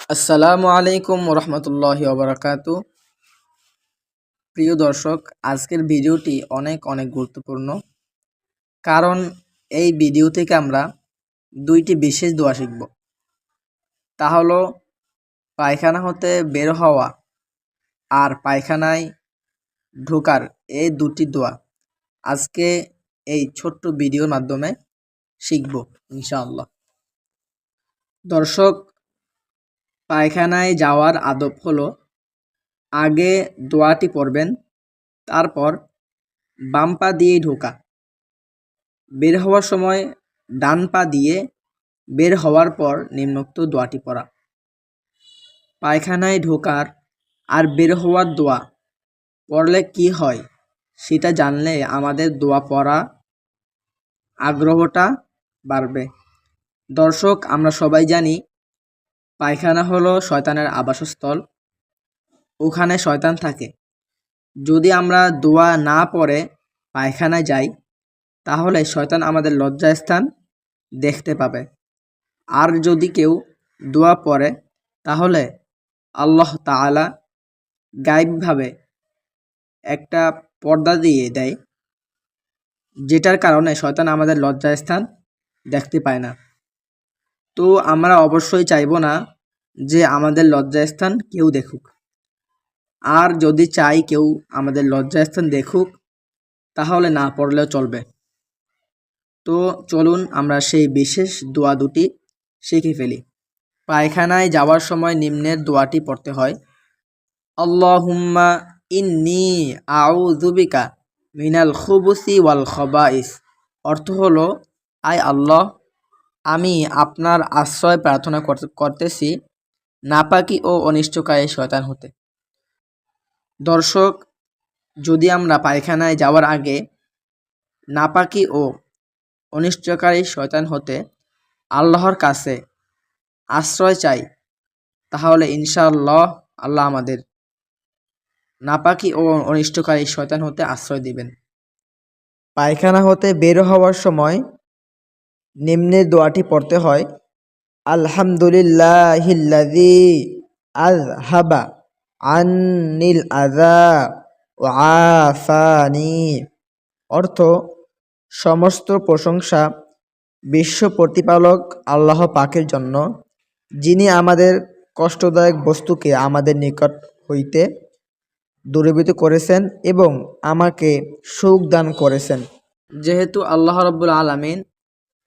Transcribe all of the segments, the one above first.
আসসালামু আলাইকুম রহমতুল্লাহি ওবরাকাতু। প্রিয় দর্শক, আজকের ভিডিওটি অনেক গুরুত্বপূর্ণ, কারণ এই ভিডিও থেকে আমরা দুইটি বিশেষ দোয়া শিখব। তা হলো পায়খানা হতে বের হওয়া আর পায়খানায় ঢোকার এই দুটি দোয়া আজকে এই ছোট্ট ভিডিওর মাধ্যমে শিখব ইনশাআল্লাহ। দর্শক, পায়খানায় যাওয়ার আদব হলো আগে দোয়াটি পড়বেন, তারপর বাম পা দিয়ে ঢোকা, বের হওয়ার সময় ডান পা দিয়ে, বের হওয়ার পর নিম্নোক্ত দোয়াটি পড়া। পায়খানায় ঢোকার আর বের হওয়ার দোয়া পড়লে কি হয় সেটা জানলে আমাদের দোয়া পড়া আগ্রহটা বাড়বে। দর্শক, আমরা সবাই জানি পায়খানা হলো শয়তানের আবাসস্থল, ওখানে শয়তান থাকে। যদি আমরা দোয়া না পড়ে পায়খানায় যাই তাহলে শয়তান আমাদের লজ্জাস্থান দেখতে পাবে। আর যদি কেউ দোয়া পড়ে তাহলে আল্লাহ তাআলা গায়েবভাবে একটা পর্দা দিয়ে দেয়, যেটার কারণে শয়তান আমাদের লজ্জাস্থান দেখতে পায় না। তো আমরা অবশ্যই চাইব না যে আমাদের লজ্জাস্থান কেউ দেখুক। আর যদি চাই কেউ আমাদের লজ্জাস্থান দেখুক তাহলে না পড়লেও চলবে। তো চলুন আমরা সেই বিশেষ দোয়া দুটি শিখে ফেলি। পায়খানায় যাওয়ার সময় নিম্নের দোয়াটি পড়তে হয়। আল্লাহুম্মা ইন্নী আউযু বিকা মিনাল খুবুসি ওয়াল খবাইস। অর্থ হলো, আয় আল্লাহ, আমি আপনার আশ্রয় প্রার্থনা করতেছি নাপাকি ও অনিষ্টকারী শয়তান হতে। দর্শক, যদি আমরা পায়খানায় যাওয়ার আগে নাপাকি ও অনিষ্টকারী শয়তান হতে আল্লাহর কাছে আশ্রয় চাই, তাহলে ইনশাআল্লাহ আল্লাহ আমাদের নাপাকি ও অনিষ্টকারী শয়তান হতে আশ্রয় দিবেন। পায়খানা হতে বের হওয়ার সময় নিম্নের দোয়াটি পড়তে হয়। আলহামদুলিল্লাহিল্লাযী আযহাবা আন্নিল আযা ওয়া আফানি। অর্থ, সমস্ত প্রশংসা বিশ্ব প্রতিপালক আল্লাহ পাকের জন্য, যিনি আমাদের কষ্টদায়ক বস্তুকে আমাদের নিকট হইতে দূরীভূত করেছেন এবং আমাকে সুখ দান করেছেন। যেহেতু আল্লাহ রাব্বুল আলামিন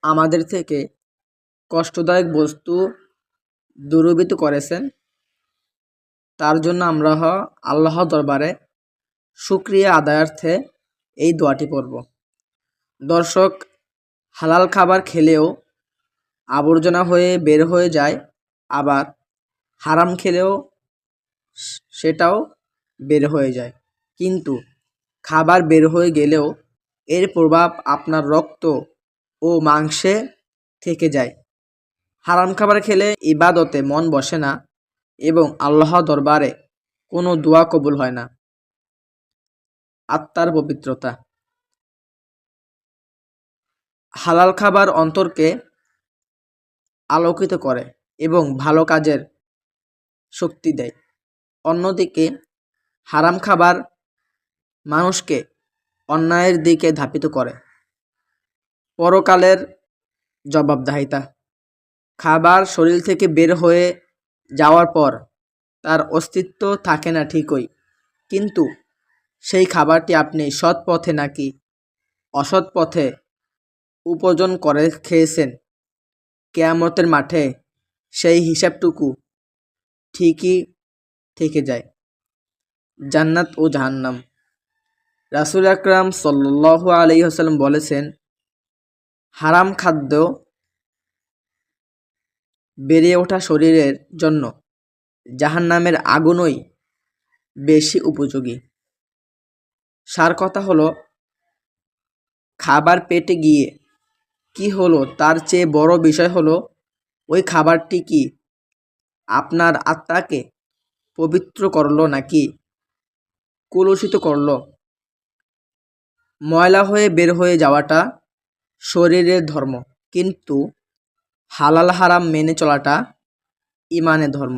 আমাদের থেকে কষ্টদায়ক বস্তু দূরীভূত করেছেন, তার জন্য আমরা আল্লাহ দরবারে শুকরিয়া আদায়ার্থে এই দোয়াটি পড়ব। দর্শক, হালাল খাবার খেলেও আবর্জনা হয়ে বের হয়ে যায়, আবার হারাম খেলেও সেটাও বের হয়ে যায়। কিন্তু খাবার বের হয়ে গেলেও এর প্রভাব আপনার রক্ত ও মাংসে থেকে যায়। হারাম খাবার খেলে ইবাদতে মন বসে না এবং আল্লাহ দরবারে কোনো দোয়া কবুল হয় না। আত্মার পবিত্রতা। হালাল খাবার অন্তরকে আলোকিত করে এবং ভালো কাজের শক্তি দেয়। অন্যদিকে হারাম খাবার মানুষকে অন্যায়ের দিকে ধাপিত করে। পরকালের জবাবদাহিতা। খাবার শরীর থেকে বের হয়ে যাওয়ার পর তার অস্তিত্ব থাকে না ঠিকই, কিন্তু সেই খাবারটি আপনি সৎ পথে নাকি অসৎ পথে উপার্জন করে খেয়েছেন, কিয়ামতের মাঠে সেই হিসাবটুকু ঠিকই থেকে যায়। জান্নাত ও জাহান্নাম। রাসূল আকরাম সাল্লাল্লাহু আলাইহি ওয়াসাল্লাম বলেছেন, হারাম খাদ্য বেড়ে ওঠা শরীরের জন্য জাহান্নামের আগুনই বেশি উপযোগী। সার কথা হলো, খাবার পেটে গিয়ে কি হলো তার চেয়ে বড় বিষয় হলো ওই খাবারটি কি আপনার আত্মাকে পবিত্র করলো নাকি কলুষিত করলো। ময়লা হয়ে বের হয়ে যাওয়াটা শরীরের ধর্ম, কিন্তু হালাল হারাম মেনে চলাটা ইমানে ধর্ম।